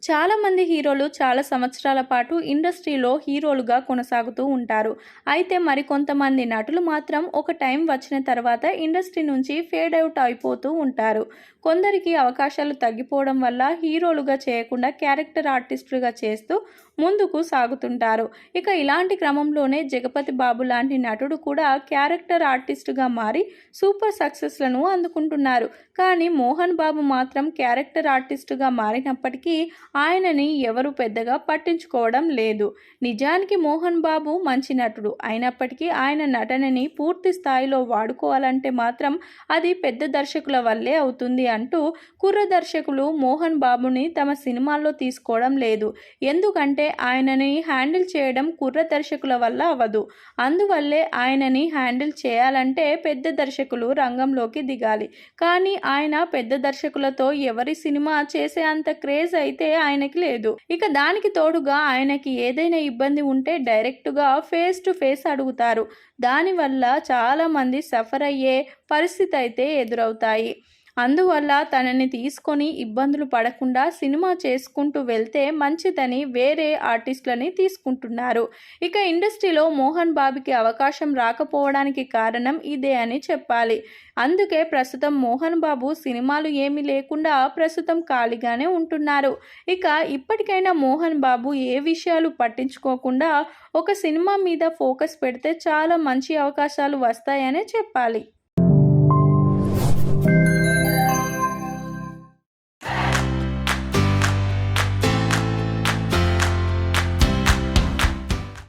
చాలామంది హీరోలు చాలా సంవత్సరాల పాటు ఇండస్ట్రీలో హీరోలుగా కొనసాగుతూ ఉంటారు. అయితే మరికొంతమంది నటులు మాత్రం ఒక టైం వచ్చిన తర్వాత ఇండస్ట్రీ నుంచి ఫేడ్ అవుట్ అయిపోతూ ఉంటారు. కొందరికి అవకాశాలు తగ్గిపోవడం వల్ల హీరోలుగా చేయకుండా క్యారెక్టర్ ఆర్టిస్టులుగా చేస్తూ ముందుకు సాగుతుంటారు. ఇక ఇలాంటి క్రమంలోనే జగపతి బాబు లాంటి నటుడు కూడా క్యారెక్టర్ ఆర్టిస్టుగా మారి సూపర్ సక్సెస్లను అందుకుంటున్నారు. కానీ మోహన్ బాబు మాత్రం క్యారెక్టర్ ఆర్టిస్టుగా మారినప్పటికీ ఆయనని ఎవరు పెద్దగా పట్టించుకోవడం లేదు. నిజానికి మోహన్ బాబు మంచి నటుడు అయినప్పటికీ ఆయన నటనని పూర్తి స్థాయిలో వాడుకోవాలంటే మాత్రం అది పెద్ద దర్శకుల వల్లే అవుతుంది అంటూ కుర్ర దర్శకులు మోహన్ బాబుని తమ సినిమాల్లో తీసుకోవడం లేదు. ఎందుకంటే ఆయనని హ్యాండిల్ చేయడం కుర్ర దర్శకుల వల్ల అవ్వదు. అందువల్లే ఆయనని హ్యాండిల్ చేయాలంటే పెద్ద దర్శకులు రంగంలోకి దిగాలి. కానీ ఆయన పెద్ద దర్శకులతో ఎవరి సినిమా చేసే అంత క్రేజ్ అయితే ఆయనకి లేదు. ఇక దానికి తోడుగా ఆయనకి ఏదైనా ఇబ్బంది ఉంటే డైరెక్టుగా ఫేస్ టు ఫేస్ అడుగుతారు. దానివల్ల చాలా మంది సఫర్ అయ్యే పరిస్థితి అయితే ఎదురవుతాయి. అందువల్ల తనని తీసుకొని ఇబ్బందులు పడకుండా సినిమా చేసుకుంటూ వెళ్తే మంచిదని వేరే ఆర్టిస్టులని తీసుకుంటున్నారు. ఇక ఇండస్ట్రీలో మోహన్ బాబుకి అవకాశం రాకపోవడానికి కారణం ఇదే అని చెప్పాలి. అందుకే ప్రస్తుతం మోహన్ బాబు సినిమాలు ఏమీ లేకుండా ప్రస్తుతం ఖాళీగానే ఉంటున్నారు. ఇక ఇప్పటికైనా మోహన్ బాబు ఏ విషయాలు పట్టించుకోకుండా ఒక సినిమా మీద ఫోకస్ పెడితే చాలా మంచి అవకాశాలు వస్తాయనే చెప్పాలి.